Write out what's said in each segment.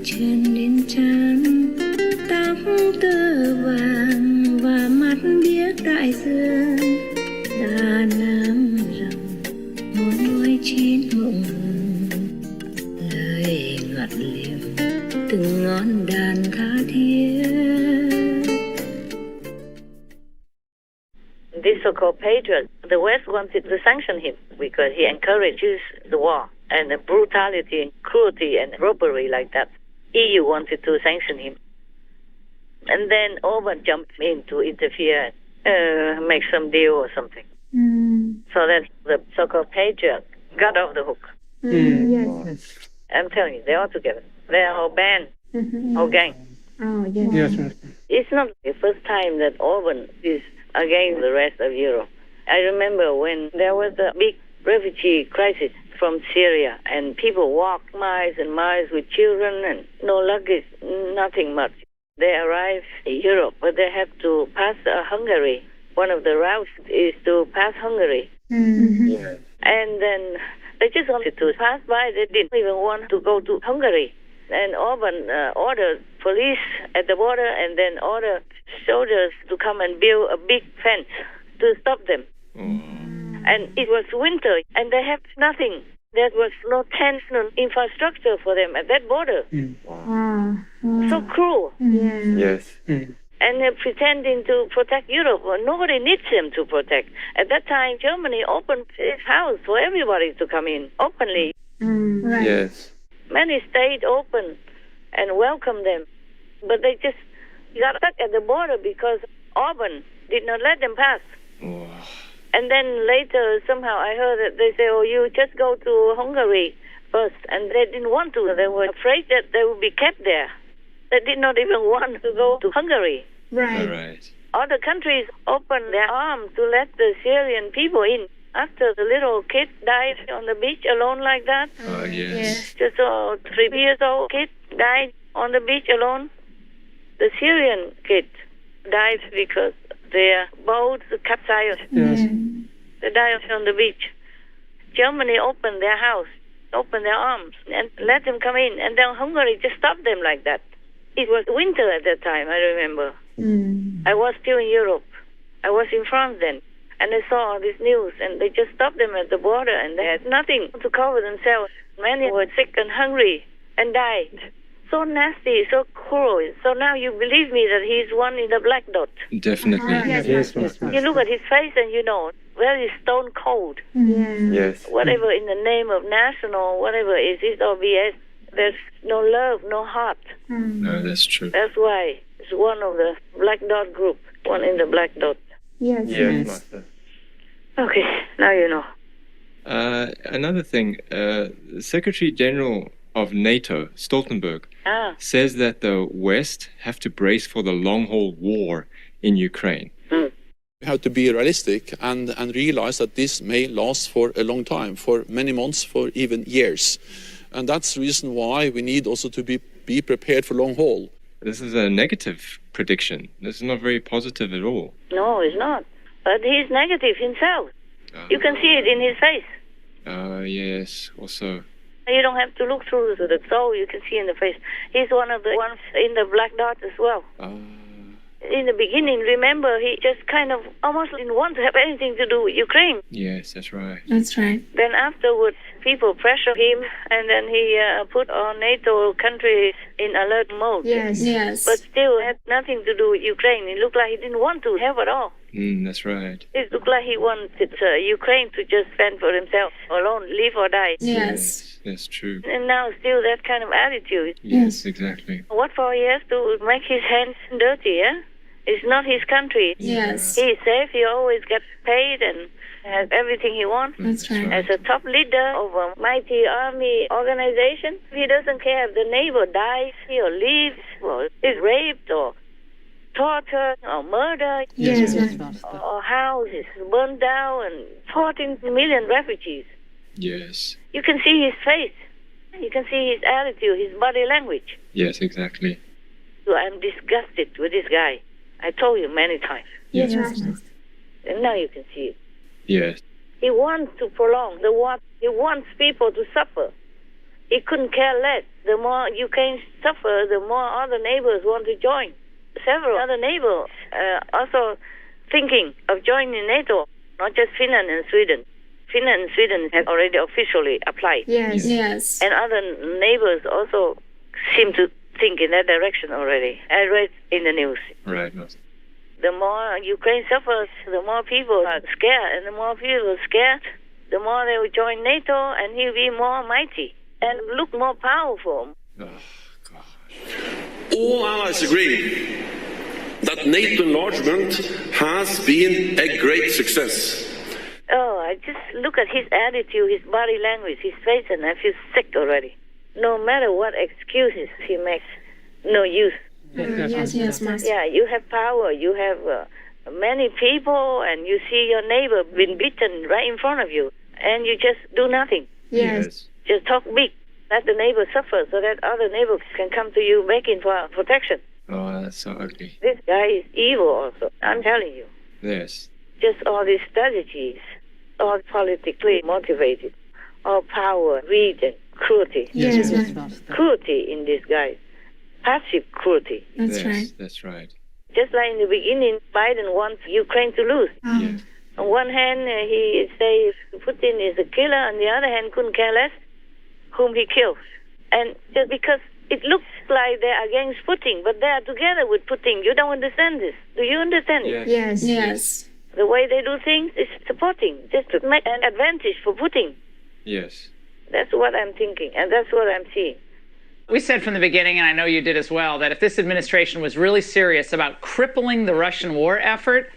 trên đến trán, tóc tơ vàng và mắt biếc đại dương, đà nam rồng muốn nuôi chín mộng hồng, lời ngọt liềm từng ngón đàn tha thiết. This so-called patriot, the West wanted to sanction him because he encourages the war and the brutality and cruelty and robbery like that. EU wanted to sanction him. And then Orban jumped in to interfere and make some deal or something. So that the so-called patriot got off the hook. Yes. I'm telling you, they're all together. They're a whole band, whole gang. Oh, yes. Yes. It's not the first time that Orban is against the rest of Europe. I remember when there was a big refugee crisis from Syria and people walked miles and miles with children and no luggage, nothing much. They arrived in Europe, but they have to pass Hungary. One of the routes is to pass Hungary. Yeah. And then they just wanted to pass by. They didn't even want to go to Hungary. And Orban ordered police at the border and then ordered soldiers to come and build a big fence to stop them. And it was winter and they have nothing. There was no tents, no infrastructure for them at that border. So cruel. Yes. And they're pretending to protect Europe. Well, nobody needs them to protect. At that time, Germany opened its house for everybody to come in openly. Right. Yes. Many stayed open and welcomed them. But they just got stuck at the border because Orban did not let them pass. Oh. And then later, somehow I heard that they say, oh, you just go to Hungary first. And they didn't want to. They were afraid that they would be kept there. They did not even want to go to Hungary. Right. All right. Other countries opened their arms to let the Syrian people in. After the little kid died on the beach alone like that, Oh, yes. just a 3 years old kid died on the beach alone. The Syrian kid died because their boat capsized. Yes. They died on the beach. Germany opened their house, opened their arms, and let them come in. And then Hungary just stopped them like that. It was winter at that time, I remember. I was still in Europe. I was in France then. And I saw all this news, and they just stopped them at the border, and they had nothing to cover themselves. Many were sick and hungry and died. So nasty, so cruel. So now you believe me that he's one in the black dot. Definitely. Yes. You look at his face and you know, very stone cold. Yes. Whatever in the name of national, whatever it is, it's all BS. There's no love, no heart. No, that's true. That's why it's one of the black dot group, one in the black dot. Yes. Yes, Master. Okay, now you know. Another thing, Secretary General of NATO, Stoltenberg, says that the West have to brace for the long-haul war in Ukraine. We have to be realistic and realize that this may last for a long time, for many months, for even years. And that's the reason why we need also to be prepared for long haul. This is a negative prediction. This is not very positive at all. No, it's not. But he's negative himself. You can see it in his face. Yes, also. You don't have to look through the soul, you can see in the face. He's one of the ones in the black dot as well. In the beginning, remember, he just kind of almost didn't want to have anything to do with Ukraine. Yes, that's right. That's right. Then afterwards, people pressured him, and then he put all NATO countries in alert mode. Yes. But still had nothing to do with Ukraine. It looked like he didn't want to have it all. That's right. It looked like he wanted Ukraine to just fend for himself alone, live or die. Yes. That's true. And now still that kind of attitude. Yes, exactly. What for he has to make his hands dirty, yeah? It's not his country. Yes. He's safe, he always gets paid and has everything he wants. That's right. As a top leader of a mighty army organization, he doesn't care if the neighbor dies or leaves or is raped or tortured or murdered. Yes. Or house is burned down and 14 million refugees. Yes. You can see his face. You can see his attitude, his body language. Yes, exactly. So I'm disgusted with this guy. I told you many times. Yes. And now you can see it. Yes. He wants to prolong the war. He wants people to suffer. He couldn't care less. The more Ukraine suffers, the more other neighbors want to join. Several other neighbors also thinking of joining NATO, not just Finland and Sweden. Finland and Sweden have already officially applied. Yes. Yes. And other neighbors also seem to think in that direction already. I read in the news. Right. The more Ukraine suffers, the more people are scared. And the more people are scared, the more they will join NATO, and he'll be more mighty and look more powerful. Oh, gosh. All allies agree that NATO enlargement has been a great success. Oh, I just look at his attitude, his body language, his face, and I feel sick already. No matter what excuses he makes, no use. Yes, Master. Yeah, you have power, you have many people, and you see your neighbor being beaten right in front of you, and you just do nothing. Yes. Just talk big, let the neighbor suffer so that other neighbors can come to you begging for protection. Oh, that's so ugly. This guy is evil also, I'm telling you. Yes. Just all these strategies, all politically motivated, all power, greed, and cruelty. Yes. Cruelty in this guy. Passive cruelty. That's right. That's right. Just like in the beginning, Biden wants Ukraine to lose. Yes. On one hand, he says Putin is a killer. On the other hand, couldn't care less whom he kills. And just because it looks like they're against Putin, but they are together with Putin. You don't understand this. Do you understand it? Yes. The way they do things is supporting, just to make an advantage for Putin. Yes. That's what I'm thinking, and that's what I'm seeing. We said from the beginning, and I know you did as well, that if this administration was really serious about crippling the Russian war effort,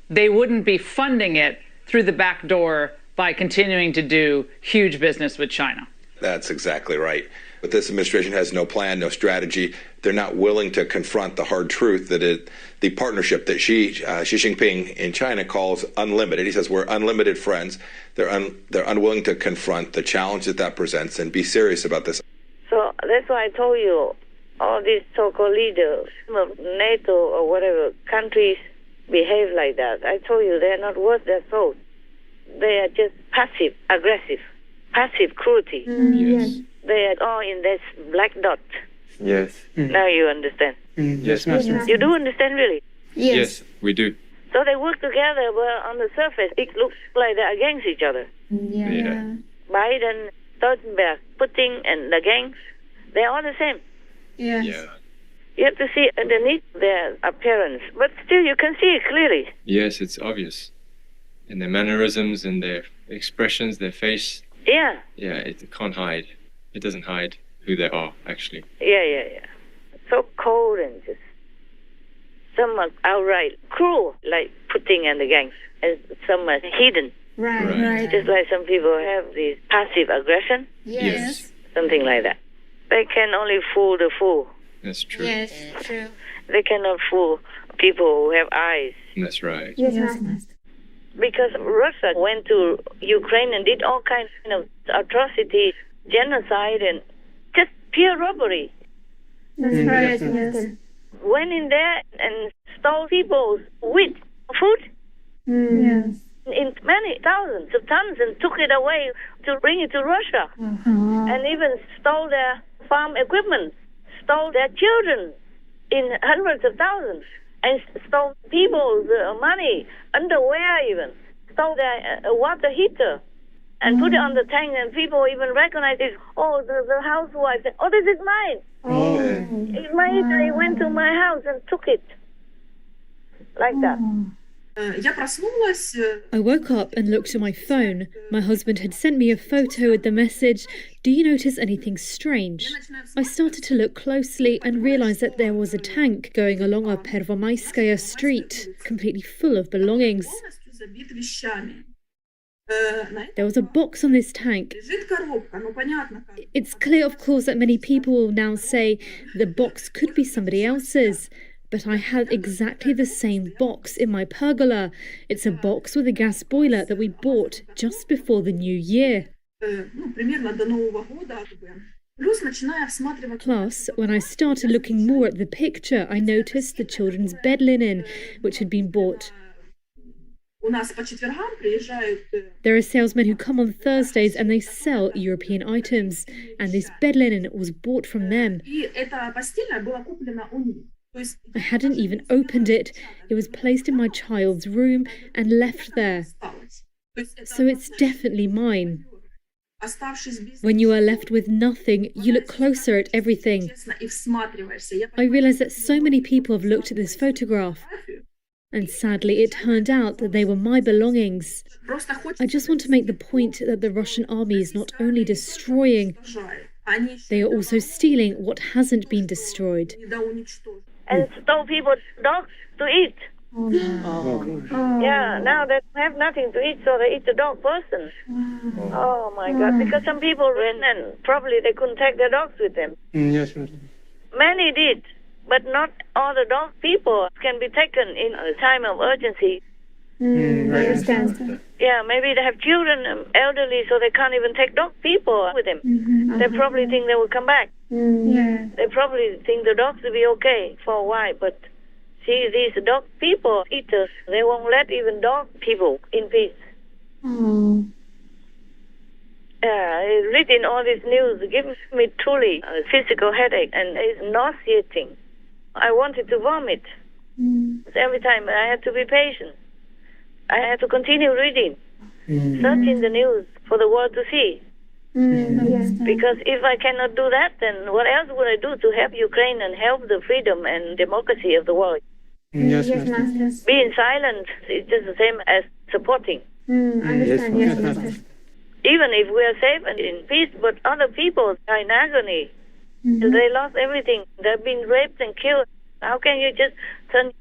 they wouldn't be funding it through the back door by continuing to do huge business with China. That's exactly right. But this administration has no plan, no strategy. They're not willing to confront the hard truth that the partnership that Xi Jinping in China calls unlimited. He says we're unlimited friends. They're unwilling to confront the challenge that presents and be serious about this. So that's why I told you, all these so-called leaders of NATO or whatever countries behave like that. I told you they're not worth their salt. They are just passive, aggressive, passive cruelty. Yes. They are all in this black dot. Yes. Now you understand. Yes, Master. You do understand, really? Yes, we do. So they work together, but on the surface, it looks like they're against each other. Yeah. Biden, Stoltenberg, Putin, and the gangs, they're all the same. Yes. Yeah. You have to see underneath their appearance, but still you can see it clearly. Yes, it's obvious. In their mannerisms and their expressions, their face. Yeah. Yeah, it can't hide. It doesn't hide who they are, actually. Yeah. So cold and just some are outright cruel, like Putin and the gangs, and some are hidden. Right. Just like some people have this passive aggression, Yes. something like that. They can only fool the fool. That's true. Yes. True. They cannot fool people who have eyes. That's right. Yes, Master. Because Russia went to Ukraine and did all kinds of atrocities, genocide, and just pure robbery. That's right. Yes. Went in there and stole people's wheat, food, Yes. in many thousands of tons, and took it away to bring it to Russia. And even stole their farm equipment, stole their children in hundreds of thousands, and stole people's money, underwear even, stole their water heater, and put it on the tank, and people even recognize it. Oh, the housewife said, oh, this is mine. It's mine. They went to my house and took it. Like that. I woke up and looked at my phone. My husband had sent me a photo with the message, "Do you notice anything strange?" I started to look closely and realised that there was a tank going along a Pervomayskaya street, completely full of belongings. There was a box on this tank. It's clear, of course, that many people will now say the box could be somebody else's. But I had exactly the same box in my pergola. It's a box with a gas boiler that we bought just before the new year. Plus, when I started looking more at the picture, I noticed the children's bed linen, which had been bought There are salesmen who come on Thursdays and they sell European items, and this bed linen was bought from them. I hadn't even opened it. It was placed in my child's room and left there. So it's definitely mine. When you are left with nothing, you look closer at everything. I realized that so many people have looked at this photograph. And sadly, it turned out that they were my belongings. I just want to make the point that the Russian army is not only destroying, they are also stealing what hasn't been destroyed. And stole people's dogs to eat. Yeah, now they have nothing to eat, so they eat the dog person. Oh my God, because some people went and probably they couldn't take their dogs with them. Yes. Many did. But not all the dog people can be taken in a time of urgency. I understand. Yeah, maybe they have children, elderly, so they can't even take dog people with them. They probably think they will come back. Yeah. They probably think the dogs will be okay for a while, but see, these dog people, eaters, they won't let even dog people in peace. Oh. Reading all this news gives me truly a physical headache and it's nauseating. I wanted to vomit. Every time I had to be patient. I had to continue reading, searching the news for the world to see. Because if I cannot do that, then what else would I do to help Ukraine and help the freedom and democracy of the world? Yes, Master. Being silent is just the same as supporting. Understand, yes, Master. Even if we are safe and in peace, but other people are in agony. They lost everything. They've been raped and killed. How can you just turn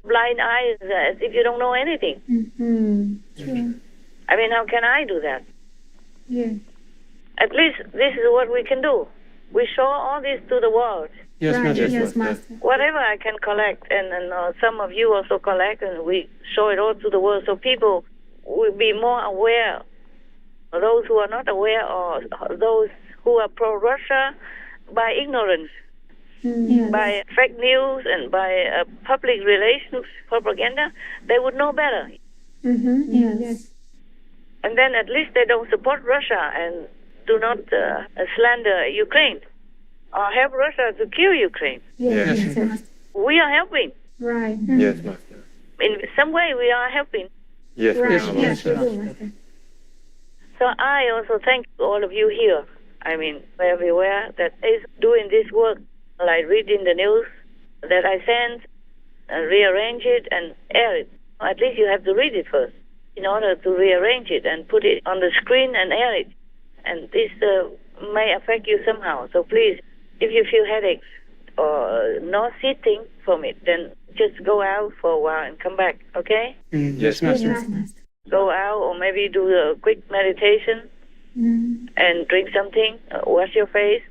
blind eyes as if you don't know anything? True. I mean, how can I do that? Yeah. At least this is what we can do. We show all this to the world. Yes, Right. Master. Yes, Master. Whatever I can collect, and some of you also collect, and we show it all to the world so people will be more aware. Those who are not aware, or those who are pro-Russia by ignorance, by fake news and by public relations propaganda, they would know better. Yes. And then at least they don't support Russia and do not slander Ukraine or help Russia to kill Ukraine. Yes, Master. We are helping. Right. Yes, Master. In some way, we are helping. Yes, Right. Master. Yes, we do, Master. So I also thank all of you here, I mean, everywhere, that is doing this work, like reading the news that I send, and rearrange it and air it. At least you have to read it first in order to rearrange it and put it on the screen and air it. And this may affect you somehow. So please, if you feel headaches or no sitting from it, then just go out for a while and come back, okay? Yes, Master. Yes, Master. Go out or maybe do a quick meditation and drink something, wash your face,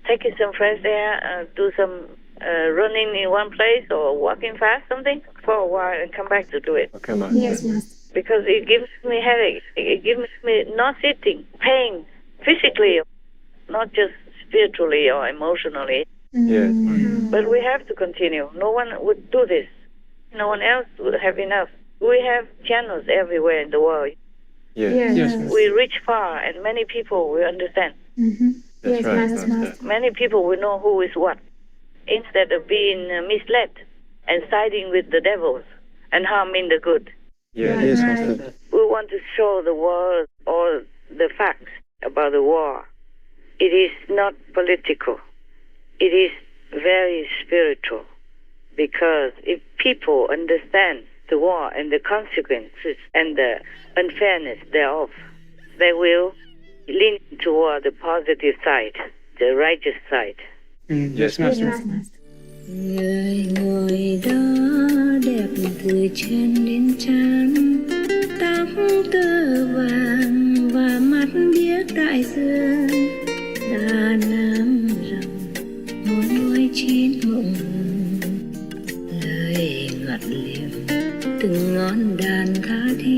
take in some fresh air, do some running in one place or walking fast, something for a while and come back to do it. Okay, Master. Yes, Master. Because it gives me headache. It gives me not sitting, pain, physically, not just spiritually or emotionally. Yes. But we have to continue. No one would do this. No one else would have enough. We have channels everywhere in the world. Yes. Yes. We reach far, and many people will understand. That's Yes, right, Master. Many people will know who is what, instead of being misled and siding with the devils and harming the good. Yes, Right. Master. We want to show the world all the facts about the war. It is not political. It is very spiritual. Because if people understand the war and the consequences and the unfairness thereof, they will lean toward the positive side, the righteous side. Yes, Master. Yes, Master. Người ngồi đó đẹp từ chân đến trán, tóc tơ vàng và mắt biếc đại dương, đà nam rồng ngón nuôi trên mộng hồng, lời ngọt liềm từng ngón đàn tha thiết.